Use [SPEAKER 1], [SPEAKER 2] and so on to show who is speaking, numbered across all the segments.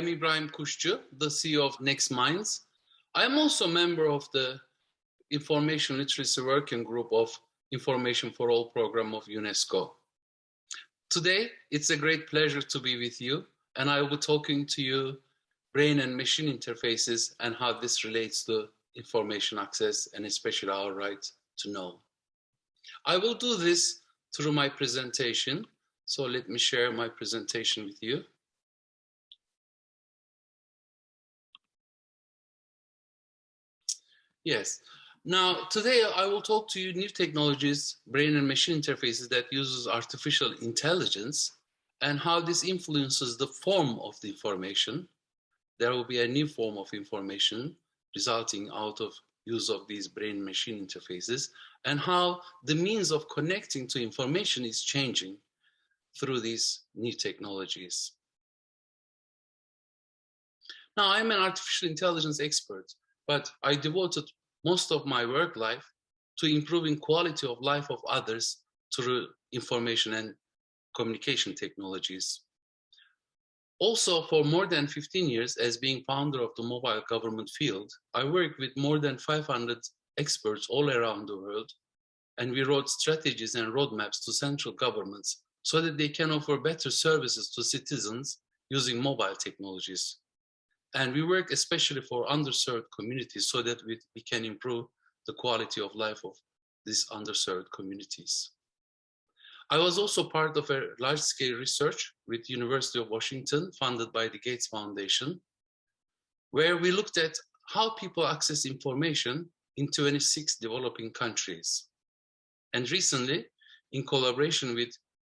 [SPEAKER 1] am Ibrahim Kushchu, the CEO of Next Minds. I am also a member of the Information Literacy Working Group of Information for All program of UNESCO. Today, it's a great pleasure to be with you, and I will be talking to you brain and machine interfaces and how this relates to information access and especially our right to know. I will do this through my presentation. So let me share my presentation with you. Yes. Now, today I will talk to you new technologies, brain and machine interfaces that uses artificial intelligence and how this influences the form of the information. There will be a new form of information resulting out of use of these brain machine interfaces and how the means of connecting to information is changing through these new technologies. Now, I'm an artificial intelligence expert, but I devoted most of my work life to improving quality of life of others through information and communication technologies. Also, for more than 15 years as being founder of the mobile government field, I worked with more than 500 experts all around the world, and we wrote strategies and roadmaps to central governments so that they can offer better services to citizens using mobile technologies. And we work especially for underserved communities so that we can improve the quality of life of these underserved communities. I was also part of a large-scale research with University of Washington, funded by the Gates Foundation, where we looked at how people access information in 26 developing countries. And recently, in collaboration with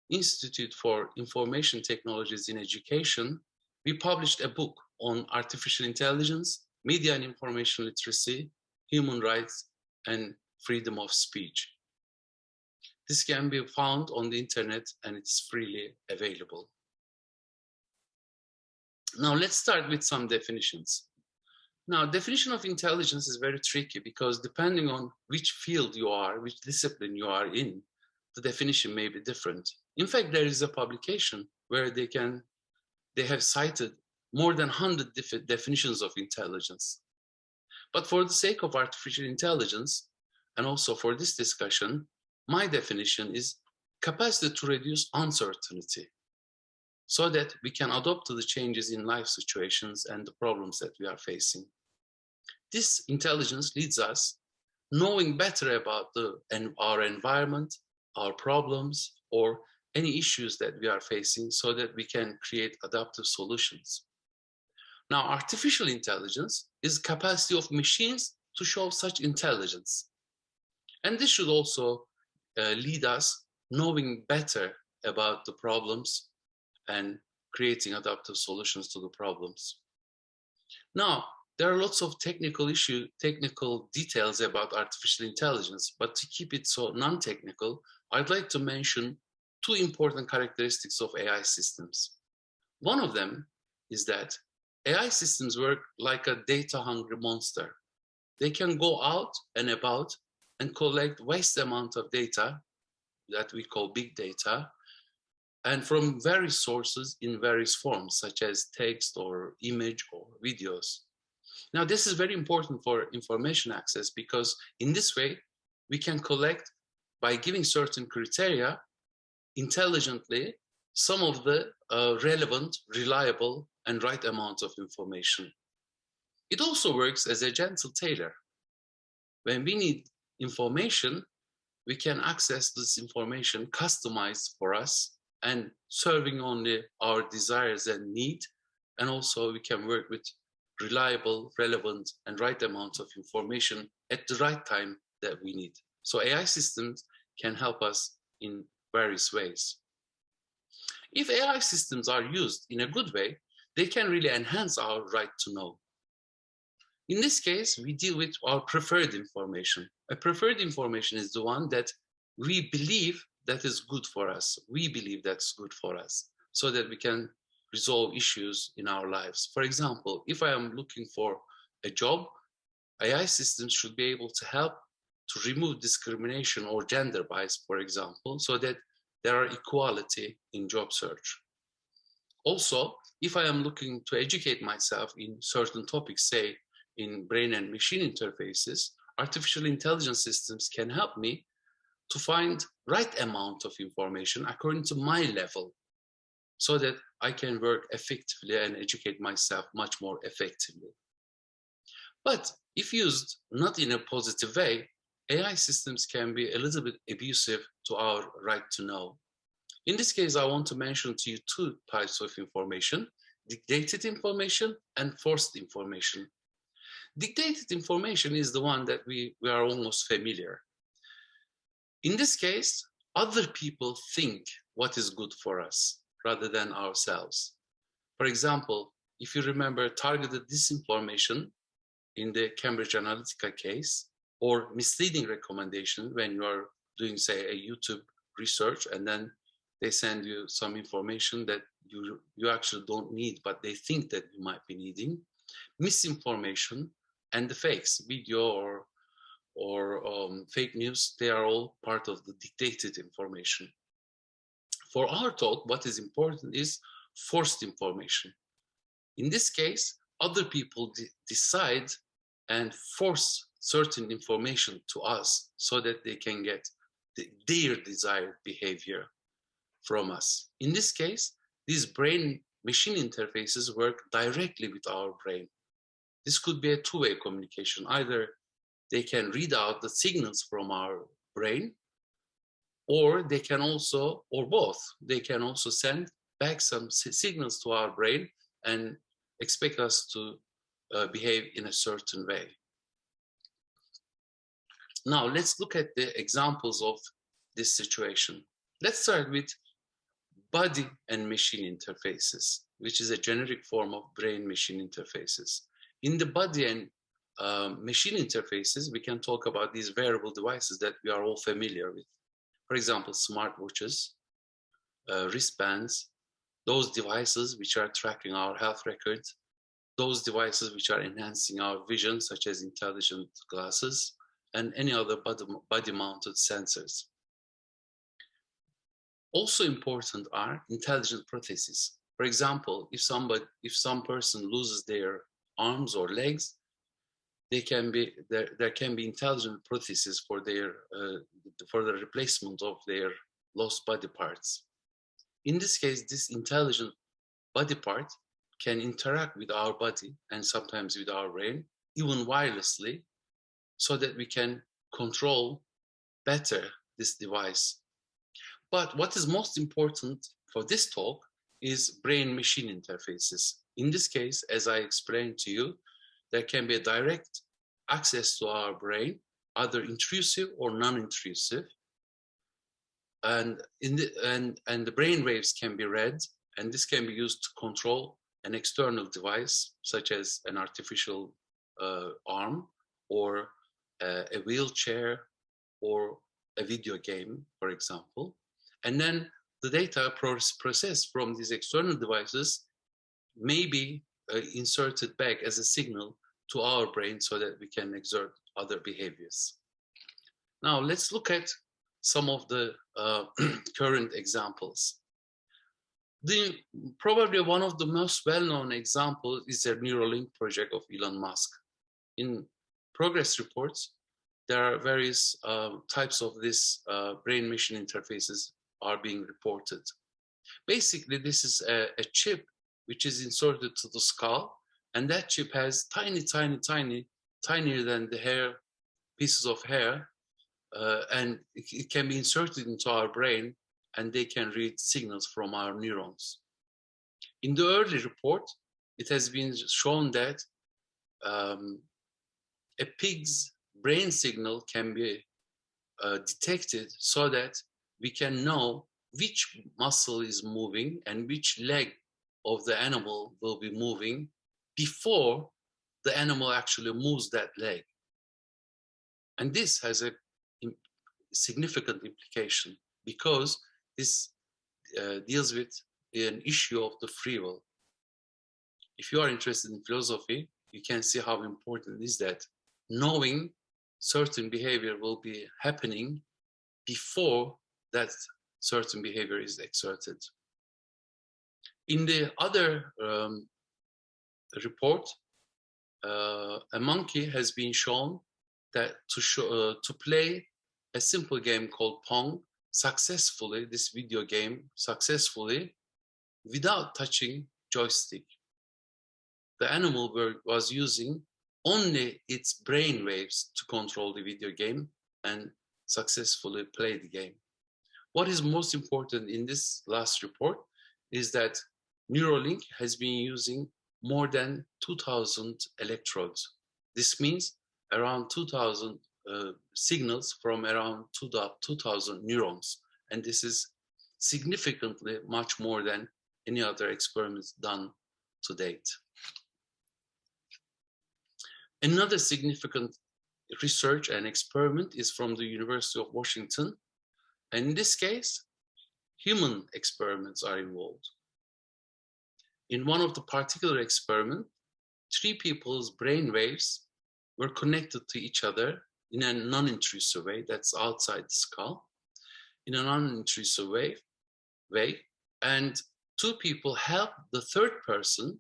[SPEAKER 1] Institute for Information Technologies in Education, we published a book on artificial intelligence, media and information literacy, human rights, and freedom of speech. This can be found on the internet and it's freely available. Now let's start with some definitions. Now, definition of intelligence is very tricky because depending on which field you are, which discipline you are in, the definition may be different. In fact, there is a publication where they have cited more than 100 different definitions of intelligence. But for the sake of artificial intelligence, and also for this discussion, my definition is capacity to reduce uncertainty so that we can adapt to the changes in life situations and the problems that we are facing. This intelligence leads us knowing better about our environment, our problems, or any issues that we are facing so that we can create adaptive solutions. Now, artificial intelligence is capacity of machines to show such intelligence. And this should also lead us knowing better about the problems and creating adaptive solutions to the problems. Now, there are lots of technical details about artificial intelligence, but to keep it so non-technical, I'd like to mention two important characteristics of AI systems. One of them is that AI systems work like a data-hungry monster. They can go out and about and collect vast amount of data that we call big data, and from various sources in various forms, such as text or image or videos. Now, this is very important for information access because in this way, we can collect, by giving certain criteria, intelligently, some of the relevant, reliable, and right amount of information. It also works as a gentle tailor. When we need information, we can access this information customized for us and serving only our desires and need. And also we can work with reliable, relevant, and right amount of information at the right time that we need. So AI systems can help us in various ways. If AI systems are used in a good way, they can really enhance our right to know. In this case, we deal with our preferred information. A preferred information is the one that we believe that is good for us. We believe that's good for us so that we can resolve issues in our lives. For example, if I am looking for a job, AI systems should be able to help to remove discrimination or gender bias, for example, so that there are equality in job search. Also, if I am looking to educate myself in certain topics, say in brain and machine interfaces, artificial intelligence systems can help me to find right amount of information according to my level, so that I can work effectively and educate myself much more effectively. But if used not in a positive way, AI systems can be a little bit abusive to our right to know. In this case, I want to mention to you two types of information: dictated information and forced information. Dictated information is the one that we are almost familiar. In this case, other people think what is good for us rather than ourselves. For example, if you remember targeted disinformation in the Cambridge Analytica case, or misleading recommendation when you are doing, say, a YouTube research, and then they send you some information that you actually don't need, but they think that you might be needing. Misinformation and the fakes, video or fake news, they are all part of the dictated information. For our talk, what is important is forced information. In this case, other people decide and force certain information to us so that they can get their desired behavior from us. In this case, these brain-machine interfaces work directly with our brain. This could be a two-way communication. Either they can read out the signals from our brain, or they can also, or both, they can also send back some signals to our brain and expect us to behave in a certain way. Now, let's look at the examples of this situation. Let's start with body and machine interfaces, which is a generic form of brain-machine interfaces. In the body and machine interfaces, we can talk about these wearable devices that we are all familiar with. For example, smartwatches, wristbands, those devices which are tracking our health records, those devices which are enhancing our vision, such as intelligent glasses, and any other body-mounted sensors. Also important are intelligent prostheses. For example, if some person loses their arms or legs, there can be intelligent prostheses for the replacement of their lost body parts. In this case, this intelligent body part can interact with our body and sometimes with our brain, even wirelessly, so that we can control better this device. But what is most important for this talk is brain-machine interfaces. In this case, as I explained to you, there can be a direct access to our brain, either intrusive or non-intrusive. And the brain waves can be read, and this can be used to control an external device, such as an artificial arm, or a wheelchair, or a video game, for example. And then the data processed from these external devices may be inserted back as a signal to our brain so that we can exert other behaviors. Now, let's look at some of the current examples. Probably one of the most well-known examples is the Neurallink project of Elon Musk. In progress reports, there are various types of this brain-machine interfaces are being reported. Basically, this is a chip which is inserted to the skull, and that chip has tinier than the hair, pieces of hair, and it can be inserted into our brain, and they can read signals from our neurons. In the early report, it has been shown that a pig's brain signal can be detected so that we can know which muscle is moving and which leg of the animal will be moving before the animal actually moves that leg. And this has a significant implication because this deals with an issue of the free will. If you are interested in philosophy, you can see how important it is that knowing certain behavior will be happening before that certain behavior is exerted. In the other report, a monkey has been shown that to play a simple game called Pong successfully, this video game successfully, without touching joystick. The animal was using only its brain waves to control the video game and successfully play the game. What is most important in this last report is that Neurallink has been using more than 2,000 electrodes. This means around 2,000 signals from around 2,000 neurons. And this is significantly much more than any other experiments done to date. Another significant research and experiment is from the University of Washington. And in this case, human experiments are involved. In one of the particular experiments, 3 people's brain waves were connected to each other in a non-intrusive way, that's outside the skull, in a non-intrusive way, and 2 people helped the third person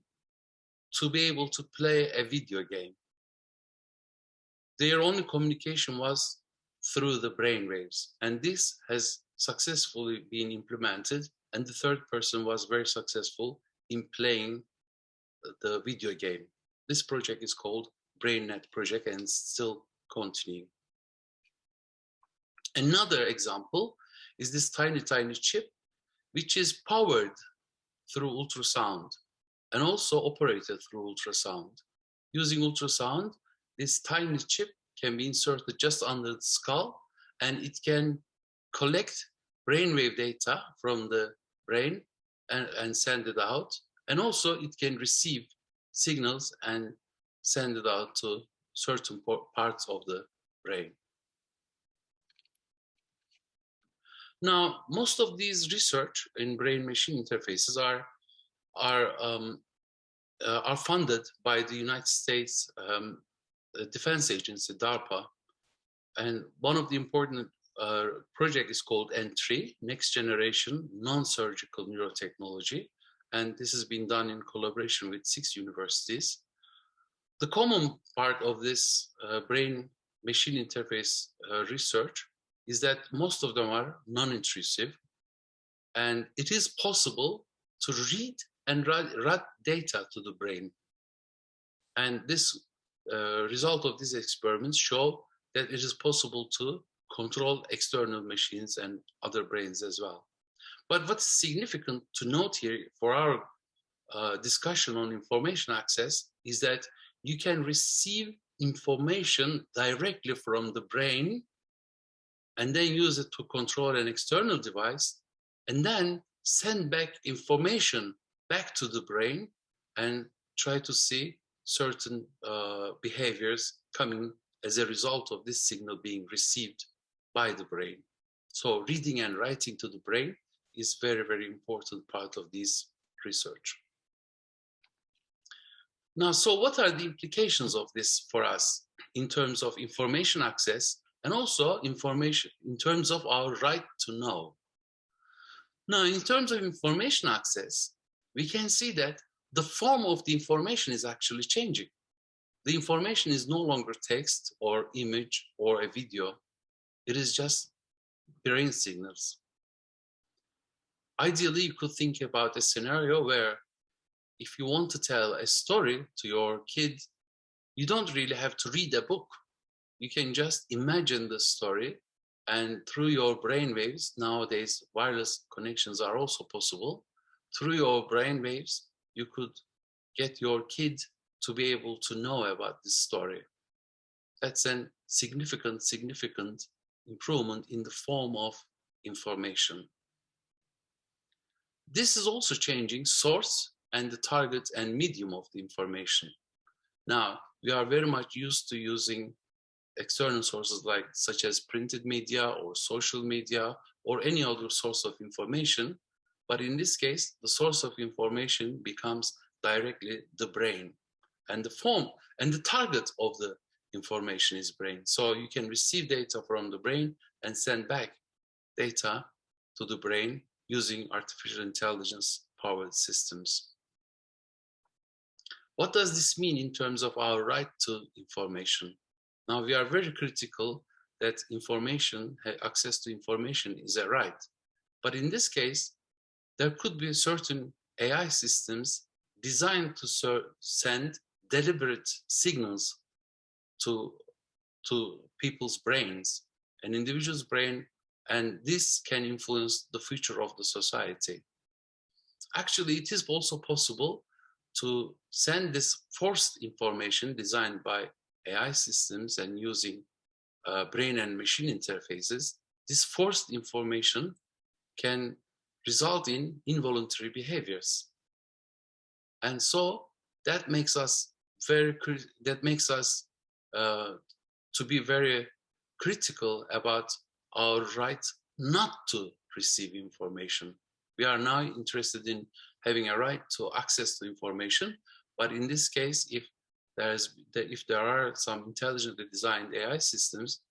[SPEAKER 1] to be able to play a video game. Their only communication was through the brain waves, and this has successfully been implemented, and the third person was very successful in playing the video game. This project is called Brainnet Project and still continuing. Another example is this tiny chip, which is powered through ultrasound and also operated through ultrasound. Using ultrasound, this tiny chip can be inserted just under the skull, and it can collect brainwave data from the brain and send it out. And also it can receive signals and send it out to certain parts of the brain. Now, most of these research in brain-machine interfaces are funded by the United States Defense Agency, DARPA. And one of the important project is called N3, Next Generation Non-Surgical Neurotechnology. And this has been done in collaboration with 6 universities. The common part of this brain-machine interface research is that most of them are non-intrusive, and it is possible to read and write data to the brain. And this result of these experiments show that it is possible to control external machines and other brains as well. But what's significant to note here for our discussion on information access is that you can receive information directly from the brain and then use it to control an external device, and then send back information back to the brain and try to see certain behaviors coming as a result of this signal being received by the brain. So reading and writing to the brain is very, very important part of this research. Now, so what are the implications of this for us in terms of information access and also information in terms of our right to know? Now, in terms of information access, we can see that the form of the information is actually changing. The information is no longer text or image or a video. It is just brain signals. Ideally, you could think about a scenario where if you want to tell a story to your kid, you don't really have to read a book. You can just imagine the story, and through your brain waves, nowadays wireless connections are also possible. Through your brain waves, you could get your kid to be able to know about this story. That's a significant improvement in the form of information. This is also changing source and the target and medium of the information. Now, we are very much used to using external sources such as printed media or social media or any other source of information. But in this case, the source of information becomes directly the brain, and the form and the target of the information is brain. So you can receive data from the brain and send back data to the brain using artificial intelligence powered systems. What does this mean in terms of our right to information? Now, we are very critical that access to information is a right. But in this case, there could be certain AI systems designed to send deliberate signals to people's brains, an individual's brain, and this can influence the future of the society. Actually, it is also possible to send this forced information designed by AI systems and using brain and machine interfaces. This forced information can result in involuntary behaviors. And so that makes us to be very critical about our right not to receive information. We are now interested in having a right to access to information, but in this case, if there are some intelligently designed AI systems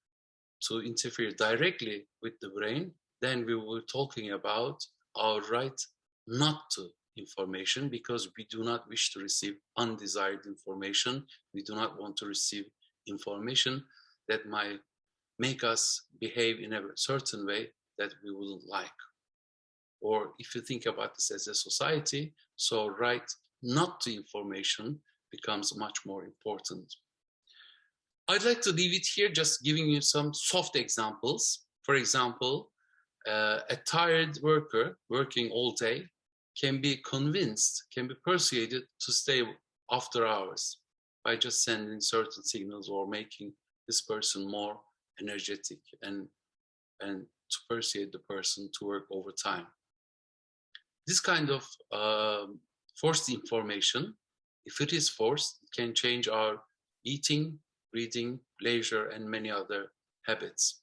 [SPEAKER 1] to interfere directly with the brain, then we were talking about our right not to information, because we do not wish to receive undesired information. We do not want to receive information that might make us behave in a certain way that we wouldn't like. Or if you think about this as a society, so right not to information becomes much more important. I'd like to leave it here, just giving you some soft examples. For example, a tired worker working all day can be persuaded to stay after hours by just sending certain signals or making this person more energetic and to persuade the person to work overtime. This kind of forced information, if it is forced, it can change our eating, reading, leisure, and many other habits.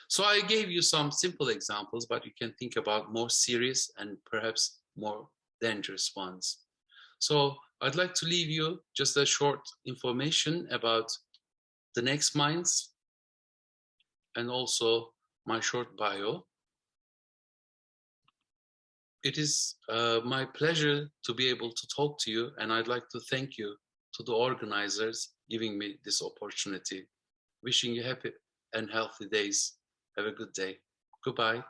[SPEAKER 1] So I gave you some simple examples, but you can think about more serious and perhaps more dangerous ones. So I'd like to leave you just a short information about the next minds and also my short bio. It is my pleasure to be able to talk to you, and I'd like to thank you to the organizers giving me this opportunity. Wishing you happy and healthy days. Have a good day. Goodbye.